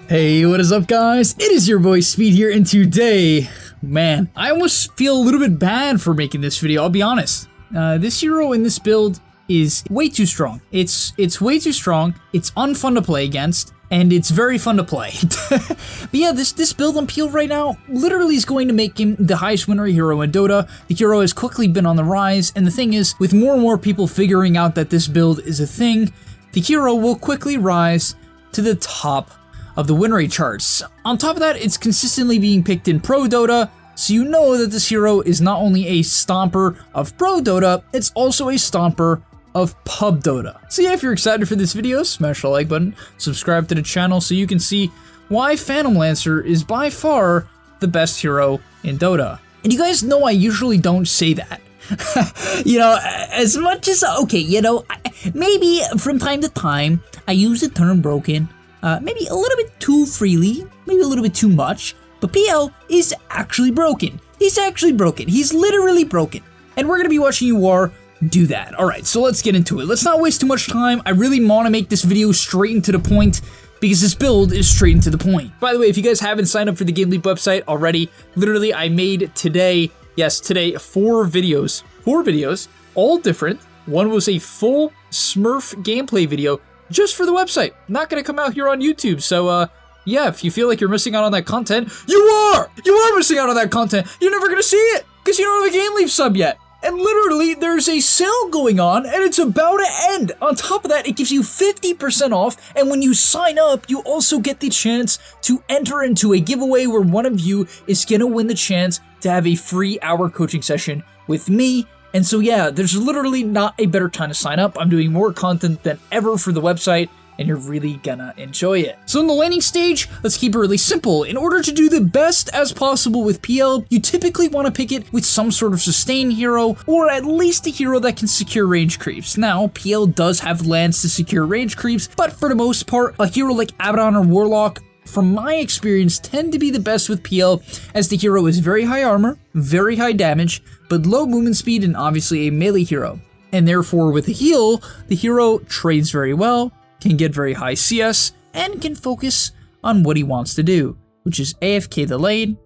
Hey, what is up guys? It is your boy Speed here, and today, man, I almost feel a little bit bad for making this video, I'll be honest. This hero in this build is way too strong. It's way too strong, it's unfun to play against, and it's very fun to play. But yeah, this build on Peel right now literally is going to make him the highest win rate hero in Dota. The hero has quickly been on the rise, and the thing is, with more and more people figuring out that this build is a thing, the hero will quickly rise to the top of the win rate charts. On top of that, it's consistently being picked in Pro Dota, so you know that this hero is not only a stomper of Pro Dota, it's also a stomper of Pub Dota. So yeah, if you're excited for this video, smash the like button, subscribe to the channel so you can see why Phantom Lancer is by far the best hero in Dota. And you guys know I usually don't say that. You know, as much as, okay, you know, maybe from time to time, I use the term broken, maybe a little bit too freely, maybe a little bit too much, but PL is actually broken. He's actually broken. He's literally broken. And we're going to be watching you do that. Alright, so let's get into it. Let's not waste too much time. I really want to make this video straight and to the point, because this build is straight and to the point. By the way, if you guys haven't signed up for the gameleap website already, literally I made today, yes, today, 4 videos, all different. One was a full Smurf gameplay video just for the website, not gonna come out here on YouTube. So yeah, if you feel like you're missing out on that content, you are missing out on that content. You're never gonna see it because you don't have a gameleap sub yet. And literally, there's a sale going on, and it's about to end. On top of that, it gives you 50% off, and when you sign up, you also get the chance to enter into a giveaway where one of you is gonna win the chance to have a free hour coaching session with me. And so yeah, there's literally not a better time to sign up. I'm doing more content than ever for the website, and you're really gonna enjoy it. So in the landing stage, let's keep it really simple. In order to do the best as possible with PL, you typically want to pick it with some sort of sustain hero, or at least a hero that can secure range creeps. Now, PL does have lands to secure range creeps, but for the most part, a hero like Abaddon or Warlock, from my experience, tend to be the best with PL, as the hero is very high armor, very high damage, but low movement speed, and obviously a melee hero. And therefore, with a heal, the hero trades very well, can get very high CS, and can focus on what he wants to do, which is AFK the lane,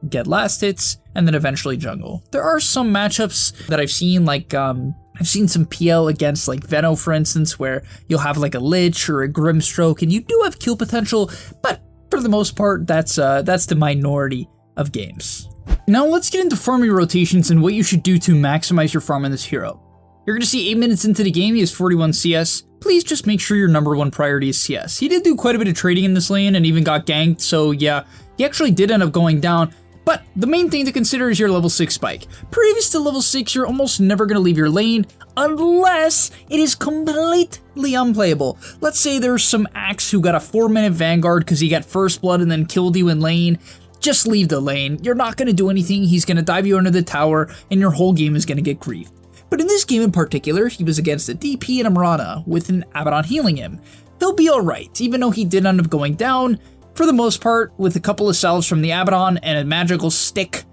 get last hits, and then eventually jungle. There are some matchups that I've seen, like, I've seen some PL against, like, Veno, for instance, where you'll have, like, a Lich or a Grimstroke, and you do have kill potential, but for the most part, that's the minority of games. Now let's get into farming rotations and what you should do to maximize your farm on this hero. You're going to see 8 minutes into the game, he has 41 CS. Please just make sure your number 1 priority is CS. He did do quite a bit of trading in this lane and even got ganked, so yeah, he actually did end up going down. But the main thing to consider is your level 6 spike. Previous to level 6, you're almost never going to leave your lane unless it is completely unplayable. Let's say there's some Axe who got a 4-minute Vanguard because he got first blood and then killed you in lane. Just leave the lane. You're not going to do anything. He's going to dive you under the tower and your whole game is going to get griefed. But in this game in particular, he was against a DP and a Marana with an Abaddon healing him. He'll be alright, even though he did end up going down. For the most part, with a couple of salves from the Abaddon and a magical stick,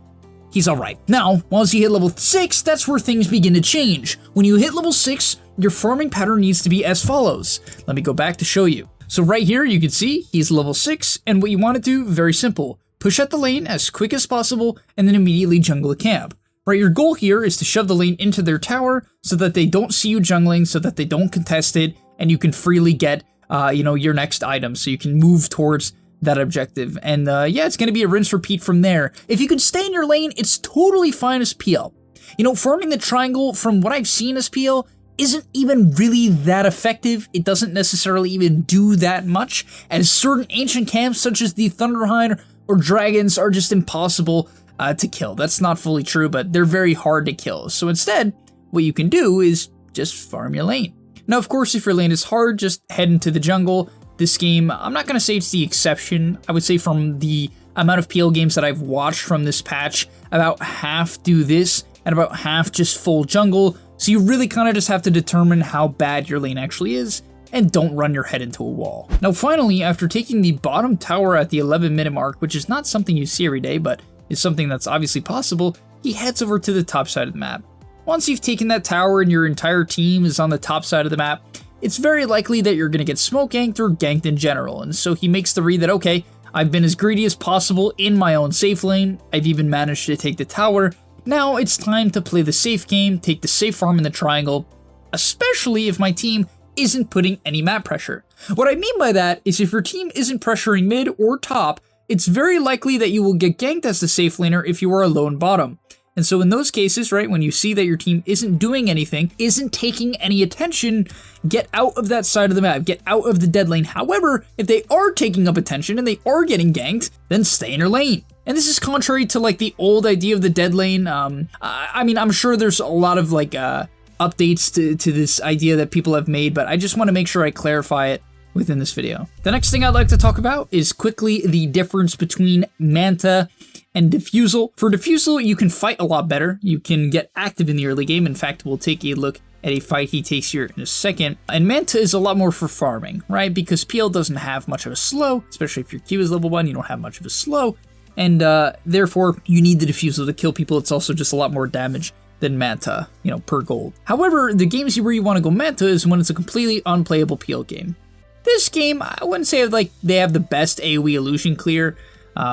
he's alright. Now, once you hit level 6, that's where things begin to change. When you hit level 6, your farming pattern needs to be as follows. Let me go back to show you. So right here, you can see he's level 6, and what you want to do, very simple. Push out the lane as quick as possible, and then immediately jungle a camp. Right, your goal here is to shove the lane into their tower so that they don't see you jungling, so that they don't contest it, and you can freely get, you know, your next item, so you can move towards that objective. And yeah, it's going to be a rinse repeat from there. If you can stay in your lane, it's totally fine as PL. You know, farming the triangle, from what I've seen as PL, isn't even really that effective. It doesn't necessarily even do that much, as certain ancient camps such as the Thunderhind or Dragons are just impossible to kill. That's not fully true, but they're very hard to kill. So instead, what you can do is just farm your lane. Now, of course, if your lane is hard, just head into the jungle. This game, I'm not going to say it's the exception. I would say from the amount of PL games that I've watched from this patch, about half do this and about half just full jungle. So you really kind of just have to determine how bad your lane actually is and don't run your head into a wall. Now, finally, after taking the bottom tower at the 11-minute mark, which is not something you see every day, but is something that's obviously possible, he heads over to the top side of the map. Once you've taken that tower and your entire team is on the top side of the map, it's very likely that you're going to get smoke ganked or ganked in general. And so he makes the read that, okay, I've been as greedy as possible in my own safe lane. I've even managed to take the tower. Now it's time to play the safe game, take the safe farm in the triangle, especially if my team isn't putting any map pressure. What I mean by that is if your team isn't pressuring mid or top, it's very likely that you will get ganked as the safe laner if you are a lone bottom. And so in those cases, right, when you see that your team isn't doing anything, isn't taking any attention, get out of that side of the map, get out of the dead lane. However, if they are taking up attention and they are getting ganked, then stay in your lane. And this is contrary to like the old idea of the dead lane. I mean, I'm sure there's a lot of like updates to this idea that people have made, but I just want to make sure I clarify it within this video. The next thing I'd like to talk about is quickly the difference between Manta and Diffusal. For Diffusal, you can fight a lot better. You can get active in the early game. In fact, we'll take a look at a fight he takes here in a second. And Manta is a lot more for farming, right? Because PL doesn't have much of a slow, especially if your Q is level 1, you don't have much of a slow. And therefore, you need the Diffusal to kill people. It's also just a lot more damage than Manta, you know, per gold. However, the games where you want to go Manta is when it's a completely unplayable PL game. This game, I wouldn't say like they have the best AoE illusion clear,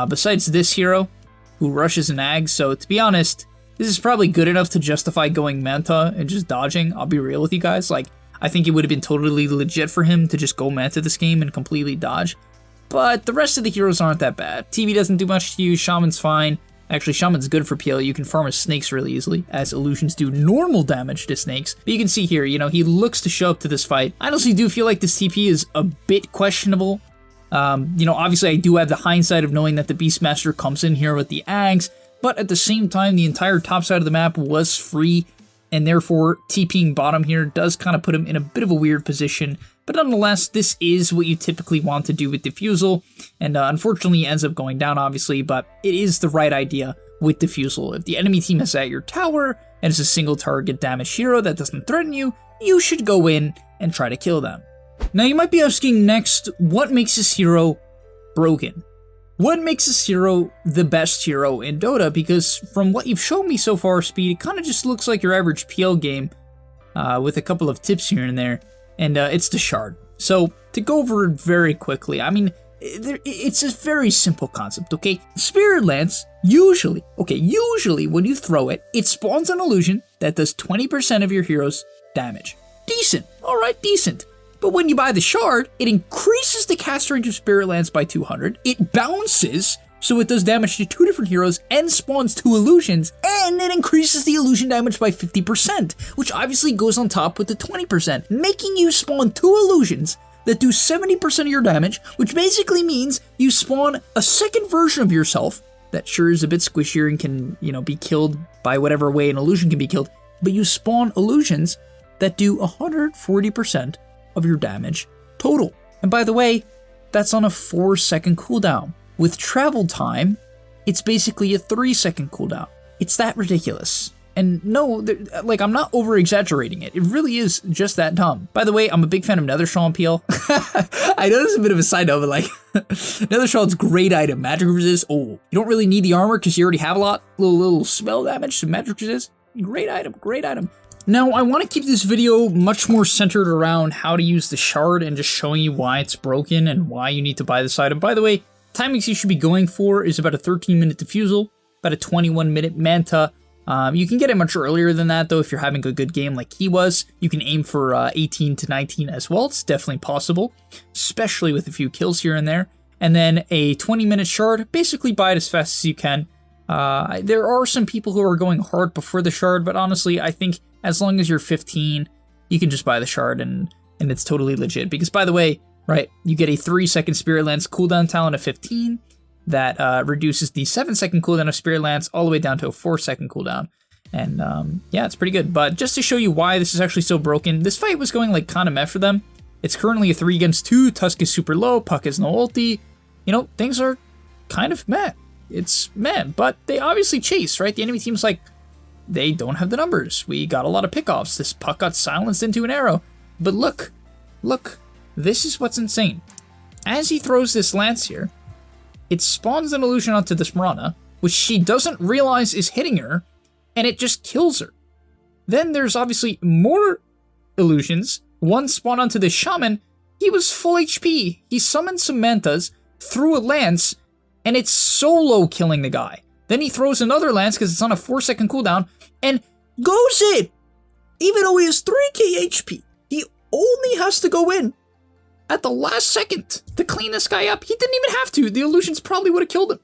besides this hero, who rushes and ags, so to be honest, this is probably good enough to justify going Manta and just dodging. I'll be real with you guys, like, I think it would have been totally legit for him to just go Manta this game and completely dodge, but the rest of the heroes aren't that bad. TV doesn't do much to you, Shaman's fine. Actually, Shaman's good for PL. You can farm his snakes really easily, as illusions do normal damage to snakes. But you can see here, you know, he looks to show up to this fight. I honestly do feel like this TP is a bit questionable. You know, obviously I do have the hindsight of knowing that the Beastmaster comes in here with the Ags, but at the same time, the entire top side of the map was free, and therefore TPing bottom here does kind of put him in a bit of a weird position. But nonetheless, this is what you typically want to do with Diffusal, and unfortunately it ends up going down, obviously, but it is the right idea with Diffusal. If the enemy team is at your tower, and it's a single target damage hero that doesn't threaten you, you should go in and try to kill them. Now you might be asking next, what makes this hero broken? What makes this hero the best hero in Dota? Because from what you've shown me so far, Speed, it kind of just looks like your average PL game, with a couple of tips here and there. And it's the shard. So to go over it very quickly, I mean, it's a very simple concept, okay? Spirit Lance, usually when you throw it, it spawns an illusion that does 20% of your hero's damage. Decent, all right, decent. But when you buy the shard, it increases the cast range of Spirit Lance by 200. It bounces, so it does damage to 2 different heroes and spawns 2 illusions, and it increases the illusion damage by 50%, which obviously goes on top with the 20%, making you spawn 2 illusions that do 70% of your damage, which basically means you spawn a second version of yourself that sure is a bit squishier and can, you know, be killed by whatever way an illusion can be killed, but you spawn illusions that do 140% of your damage total. And by the way, that's on a 4-second cooldown. With travel time, it's basically a 3-second cooldown. It's that ridiculous. And no, like, I'm not over-exaggerating it. It really is just that dumb. By the way, I'm a big fan of Nethershell on PL. I know this is a bit of a side note, but like, Nethershell's great item. Magic resist, oh, you don't really need the armor because you already have a lot. Little spell damage, so magic resist, great item, great item. Now, I want to keep this video much more centered around how to use the shard and just showing you why it's broken and why you need to buy this item. By the way, timings you should be going for is about a 13-minute Diffusal, about a 21-minute Manta. You can get it much earlier than that, though, if you're having a good game like he was. You can aim for 18 to 19 as well. It's definitely possible, especially with a few kills here and there. And then a 20-minute shard, basically buy it as fast as you can. There are some people who are going hard before the shard, but honestly, I think as long as you're 15, you can just buy the shard and it's totally legit. Because, by the way, right, you get a 3-second Spirit Lance cooldown talent of 15 that reduces the 7-second cooldown of Spirit Lance all the way down to a 4-second cooldown. And yeah, it's pretty good. But just to show you why this is actually so broken, this fight was going like kind of meh for them. It's currently a 3 against 2, Tusk is super low, Puck has no ulti. You know, things are kind of meh. It's meh, but they obviously chase, right? The enemy team's like, they don't have the numbers. We got a lot of pickoffs. This Puck got silenced into an arrow. But look, this is what's insane. As he throws this lance here, it spawns an illusion onto this Mirana, which she doesn't realize is hitting her, and it just kills her. Then there's obviously more illusions one spawn onto the shaman, he was full HP. He summoned some mantas, threw a lance, and it's solo killing the guy. Then he throws another lance because it's on a 4-second cooldown, and goes in! Even though he has 3k HP, he only has to go in at the last second to clean this guy up. He didn't even have to. The illusions probably would have killed him.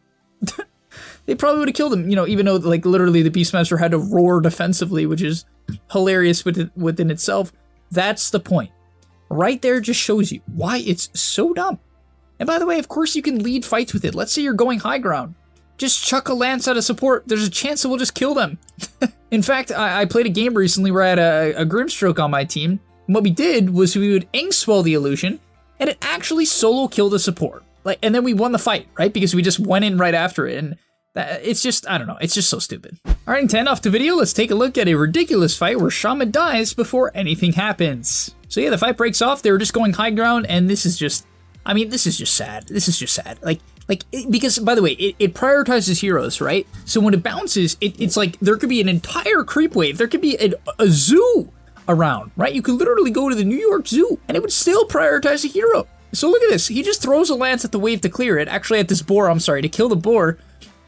They probably would have killed him, you know, even though, like, literally the Beastmaster had to roar defensively, which is hilarious within itself. That's the point. Right there just shows you why it's so dumb. And by the way, of course you can lead fights with it. Let's say you're going high ground. Just chuck a lance out of support. There's a chance it will just kill them. In fact, I played a game recently where I had a Grimstroke on my team. And what we did was we would ink swell the illusion, and it actually solo killed the support. Like, and then we won the fight, right? Because we just went in right after it. And it's just, I don't know, it's just so stupid. All right, and to end off the video, let's take a look at a ridiculous fight where Shaman dies before anything happens. So yeah, the fight breaks off. They were just going high ground, and this is just, I mean, this is just sad. This is just sad. Because, by the way, it prioritizes heroes, right? So when it bounces, it's like there could be an entire creep wave. There could be a zoo around, right? You could literally go to the New York Zoo, and it would still prioritize a hero. So look at this. He just throws a lance at the wave to clear it. Actually, at this boar, I'm sorry, to kill the boar.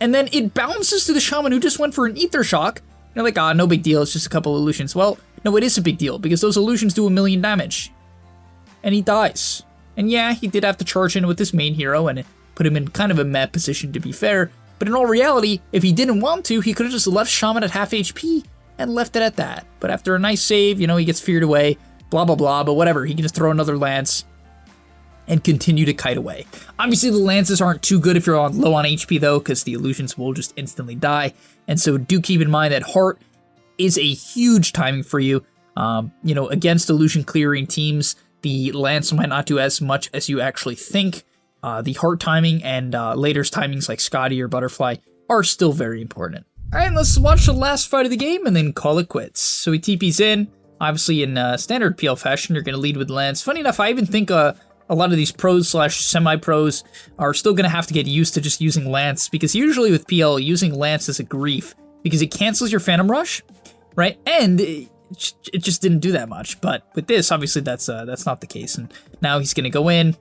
And then it bounces to the shaman who just went for an ether shock. You're like, ah, no big deal. It's just a couple illusions. Well, no, it is a big deal because those illusions do 1,000,000 damage. And he dies. And yeah, he did have to charge in with his main hero and put him in kind of a mad position, to be fair. But in all reality, if he didn't want to, he could have just left Shaman at half HP and left it at that. But after a nice save, you know, he gets feared away, blah, blah, blah. But whatever, he can just throw another lance and continue to kite away. Obviously, the lances aren't too good if you're low on HP, though, because the illusions will just instantly die. And so do keep in mind that Heart is a huge timing for you. You know, against illusion clearing teams, the lance might not do as much as you actually think. The Heart timing and later's timings like Scotty or Butterfly are still very important. All right, let's watch the last fight of the game and then call it quits. So he TP's in, obviously in standard PL fashion, you're going to lead with lance. Funny enough, I even think a lot of these pros / semi-pros are still going to have to get used to just using lance, because usually with PL, using lance is a grief because it cancels your Phantom Rush, right? And it just didn't do that much. But with this, obviously that's not the case. And now he's going to go in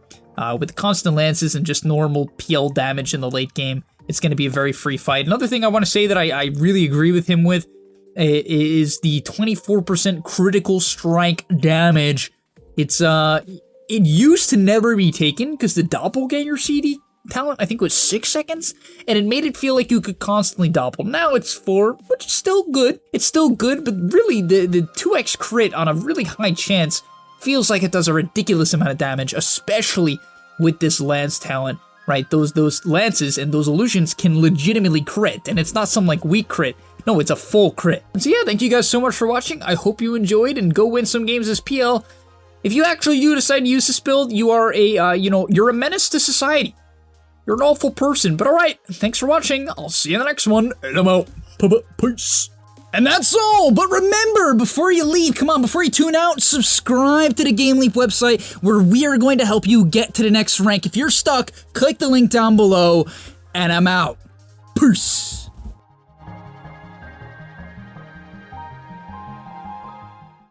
with the constant lances and just normal PL damage in the late game. It's going to be a very free fight. Another thing I want to say that I really agree with him with is the 24% critical strike damage. It used to never be taken because the Doppelganger CD talent, I think, was 6 seconds, and it made it feel like you could constantly doppel. Now it's 4, which is still good. It's still good, but really the 2x crit on a really high chance feels like it does a ridiculous amount of damage, especially with this lance talent, right? Those lances and those illusions can legitimately crit, and it's not some like weak crit. No, it's a full crit. And so yeah, thank you guys so much for watching. I hope you enjoyed, and go win some games as PL. If you actually do decide to use this build, you are you're a menace to society. You're an awful person, but alright, thanks for watching. I'll see you in the next one, and I'm out. Peace. And that's all, but remember, before you leave, come on, before you tune out, subscribe to the GameLeap website, where we are going to help you get to the next rank. If you're stuck, click the link down below, and I'm out. Peace.